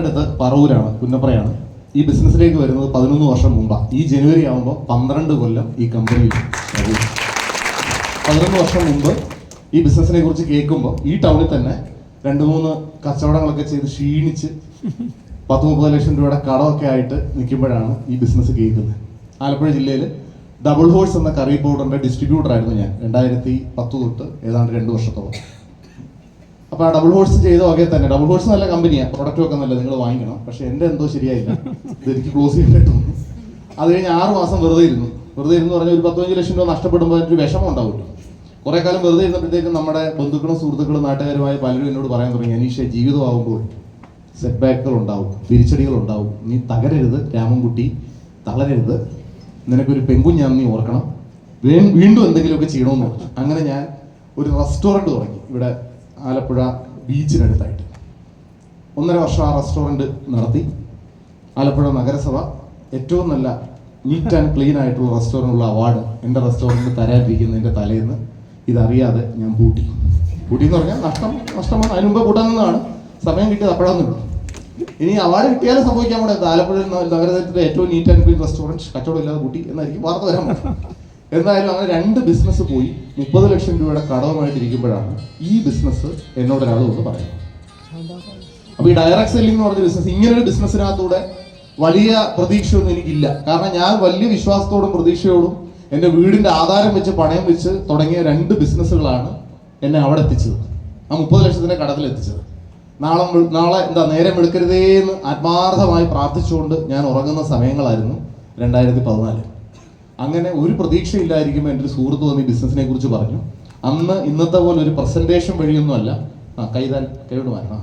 അടുത്ത് പറവൂരാണ്, പുന്നപ്രയാണ്. ഈ ബിസിനസ്സിലേക്ക് വരുന്നത് 11 വർഷം മുമ്പാണ്. ഈ ജനുവരി ആകുമ്പോൾ 12 കൊല്ലം ഈ കമ്പനിയിൽ. 11 വർഷം മുമ്പ് ഈ ബിസിനസ്സിനെ കുറിച്ച് കേൾക്കുമ്പോൾ ഈ ടൗണിൽ തന്നെ 2-3 കച്ചവടങ്ങളൊക്കെ ചെയ്ത് ക്ഷീണിച്ച് 10-30 ലക്ഷം രൂപയുടെ കടമൊക്കെ ആയിട്ട് നിൽക്കുമ്പോഴാണ് ഈ ബിസിനസ് കേൾക്കുന്നത്. ആലപ്പുഴ ജില്ലയിൽ ഡബിൾ ഹോഴ്സ് എന്ന കറി പൗഡറിൻ്റെ ഡിസ്ട്രിബ്യൂട്ടറായിരുന്നു ഞാൻ 2010 തൊട്ട് ഏതാണ്ട് 2 വർഷത്തോളം. അപ്പോൾ ആ ഡബിൾ ഹോഴ്സ് ചെയ്ത വകയിൽ തന്നെ, ഡബിൾ ഹോഴ്സ് നല്ല കമ്പനിയാണ്, പ്രൊഡക്റ്റും ഒക്കെ നല്ല, നിങ്ങൾ വാങ്ങിക്കണം. പക്ഷെ എൻ്റെ എന്തോ ശരിയായില്ല, ഇതെനിക്ക് ക്ലോസ് ചെയ്തിട്ടു. അത് കഴിഞ്ഞ് 6 മാസം വെറുതെ ഇരുന്നു പറഞ്ഞാൽ ഒരു 15 ലക്ഷം രൂപ നഷ്ടപ്പെടുമ്പോൾ ഒരു വിഷമം ഉണ്ടാവുമല്ലോ. കുറേ കാലം വെറുതെ ഇരുന്നപ്പോഴത്തേക്കും നമ്മുടെ ബന്ധുക്കളും സുഹൃത്തുക്കളും നാട്ടുകാരുമായ പലരും എന്നോട് പറയാൻ തുടങ്ങി, അനീഷേ, ജീവിതമാകുമ്പോൾ സെറ്റ് ബാക്കുകൾ ഉണ്ടാവും, തിരിച്ചടികൾ ഉണ്ടാവും, നീ തകരരുത് രാമൻകുട്ടി, തളരരുത്, നിനക്കൊരു പെൺകുഞ്ഞാന്ന് നീ ഓർക്കണം, വീണ്ടും എന്തെങ്കിലുമൊക്കെ ചെയ്യണമെന്ന് പറഞ്ഞു. അങ്ങനെ ഞാൻ ഒരു റെസ്റ്റോറൻറ്റ് തുടങ്ങി ഇവിടെ ആലപ്പുഴ ബീച്ചിനടുത്തായിട്ട്. 1.5 വർഷം ആ റെസ്റ്റോറൻറ്റ് നടത്തി. ആലപ്പുഴ നഗരസഭ ഏറ്റവും നല്ല നീറ്റ് ആൻഡ് ക്ലീൻ ആയിട്ടുള്ള റെസ്റ്റോറൻറ്റുള്ള അവാർഡ് എൻ്റെ റെസ്റ്റോറൻറ്റ് തരാതിരിക്കുന്നതിൻ്റെ തലേന്ന് ഇതറിയാതെ ഞാൻ പൂട്ടി എന്ന് പറഞ്ഞാൽ നഷ്ടം അതിന് മുമ്പേ കൂട്ടാവുന്നതാണ്. സമയം കിട്ടിയത് അപ്പോഴാന്നുള്ളൂ. ഇനി അവാർഡ് കിട്ടിയാലും സംഭവിക്കാൻ കൂടെ ആലപ്പുഴ നഗരത്തിലെ ഏറ്റവും നീറ്റ് ആൻഡ് ക്ലീൻ റെസ്റ്റോറൻറ്റ് കച്ചവടം ഇല്ലാതെ കൂട്ടി എന്നായിരിക്കും വാർത്ത വരാൻ പോകുന്നത്. എന്തായാലും അങ്ങനെ 2 ബിസിനസ് പോയി 30 ലക്ഷം രൂപയുടെ കടവുമായിട്ടിരിക്കുമ്പോഴാണ് ഈ ബിസിനസ് എന്നോട് ഒരാൾ വന്ന് പറയുന്നത്. അപ്പോൾ ഈ ഡയറക്ട് സെല്ലിംഗ് എന്ന് പറഞ്ഞ ബിസിനസ്, ഇങ്ങനൊരു ബിസിനസ്സിനകത്തൂടെ വലിയ പ്രതീക്ഷയൊന്നും എനിക്കില്ല. കാരണം ഞാൻ വലിയ വിശ്വാസത്തോടും പ്രതീക്ഷയോടും എൻ്റെ വീടിൻ്റെ ആധാരം വെച്ച് പണയം വെച്ച് തുടങ്ങിയ 2 ബിസിനസ്സുകളാണ് എന്നെ അവിടെ എത്തിച്ചത്, ആ 30 ലക്ഷത്തിൻ്റെ കടത്തിലെത്തിച്ചത്. നാളെ നേരം എടുക്കരുതേ എന്ന് ആത്മാർത്ഥമായി പ്രാർത്ഥിച്ചുകൊണ്ട് ഞാൻ ഉറങ്ങുന്ന സമയങ്ങളായിരുന്നു 2014. അങ്ങനെ ഒരു പ്രതീക്ഷയില്ലായിരിക്കുമ്പോൾ എൻ്റെ ഒരു സുഹൃത്ത് വന്ന് ഈ ബിസിനസ്സിനെ കുറിച്ച് പറഞ്ഞു. അന്ന് ഇന്നത്തെ പോലെ ഒരു പ്രസൻറ്റേഷൻ വഴിയൊന്നുമല്ല, കൈയോട് മാറണം,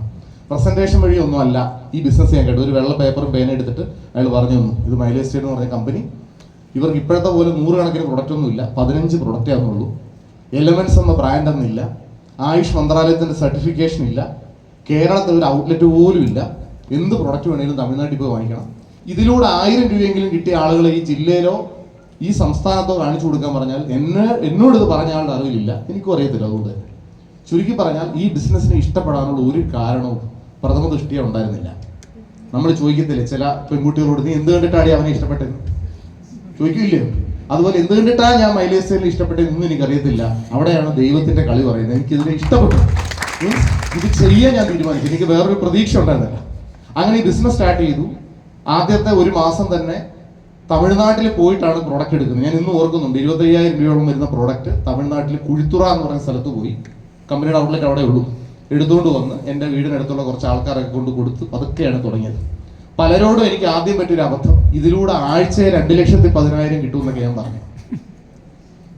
പ്രസൻറ്റേഷൻ വഴിയൊന്നുമല്ല ഈ ബിസിനസ് ഞാൻ കേട്ടു. ഒരു വെള്ള പേപ്പറും പേന എടുത്തിട്ട് അയാൾ പറഞ്ഞു തന്നു, ഇത് മൈലേജ് എസ്റ്റേറ്റ് എന്ന് പറഞ്ഞ കമ്പനി, ഇവർക്ക് ഇപ്പോഴത്തെ പോലെ 100 കണക്കിന് പ്രൊഡക്റ്റ് ഒന്നുമില്ല, 15 പ്രൊഡക്റ്റേ ആണെന്നുള്ളൂ, എലമെൻറ്റ്സ് എന്ന ബ്രാൻഡ് ഒന്നുമില്ല, ആയുഷ് മന്ത്രാലയത്തിൻ്റെ സർട്ടിഫിക്കേഷൻ ഇല്ല, കേരളത്തിൽ ഒരു ഔട്ട്ലെറ്റ് പോലും ഇല്ല, എന്ത് പ്രൊഡക്റ്റ് വേണമെങ്കിലും തമിഴ്നാട്ടിൽ പോയി വാങ്ങിക്കണം. ഇതിലൂടെ 1000 രൂപയെങ്കിലും കിട്ടിയ ആളുകളെ ഈ ജില്ലയിലോ ഈ സംസ്ഥാനത്തോ കാണിച്ചു കൊടുക്കാൻ പറഞ്ഞാൽ എന്നോട് ഇത് പറഞ്ഞ ആളുടെ അറിവിലില്ല, എനിക്കും അറിയത്തില്ല. അതുകൊണ്ട് തന്നെ ചുരുക്കി പറഞ്ഞാൽ ഈ ബിസിനസ്സിനെ ഇഷ്ടപ്പെടാനുള്ള ഒരു കാരണവും പ്രഥമ ദൃഷ്ടിയ ഉണ്ടായിരുന്നില്ല. നമ്മൾ ചോദിക്കത്തില്ലേ ചില പെൺകുട്ടികളോട്, നീ എന്ത് കണ്ടിട്ടാണ് അവനെ ഇഷ്ടപ്പെട്ടത് ചോദിക്കില്ലേ? അതുപോലെ എന്ത് കണ്ടിട്ടാണ് ഞാൻ മൈലേജ് സെല്ലിൽ ഇഷ്ടപ്പെട്ടതെന്നും എനിക്കറിയത്തില്ല. അവിടെയാണ് ദൈവത്തിന്റെ കളി പറയുന്നത്. എനിക്കിതിനെ ഇഷ്ടപ്പെട്ടു, മീൻസ് ഇത് ചെയ്യാൻ ഞാൻ തീരുമാനിച്ചു. എനിക്ക് വേറൊരു പ്രതീക്ഷ ഉണ്ടായിരുന്നില്ല. അങ്ങനെ ഈ ബിസിനസ് സ്റ്റാർട്ട് ചെയ്തു. ആദ്യത്തെ 1 മാസം തന്നെ തമിഴ്നാട്ടിൽ പോയിട്ടാണ് പ്രോഡക്റ്റ് എടുക്കുന്നത്. ഞാൻ ഇന്നും ഓർക്കുന്നുണ്ട്, 25,000 രൂപയോളം വരുന്ന പ്രോഡക്റ്റ് തമിഴ്നാട്ടിൽ കുഴിത്തുറ എന്ന് പറയുന്ന സ്ഥലത്ത് പോയി, കമ്പനിയുടെ ഔട്ട്ലെറ്റ് അവിടെ ഉള്ളൂ, എടുത്തുകൊണ്ട് വന്ന് എൻ്റെ വീടിനടുത്തുള്ള കുറച്ച് ആൾക്കാരൊക്കെ കൊണ്ട് കൊടുത്ത് അതൊക്കെയാണ് തുടങ്ങിയത്. പലരോടും എനിക്ക് ആദ്യം പറ്റിയൊരു അബദ്ധം, ഇതിലൂടെ ആഴ്ചയെ 2,10,000 കിട്ടുമെന്നൊക്കെ ഞാൻ പറഞ്ഞു.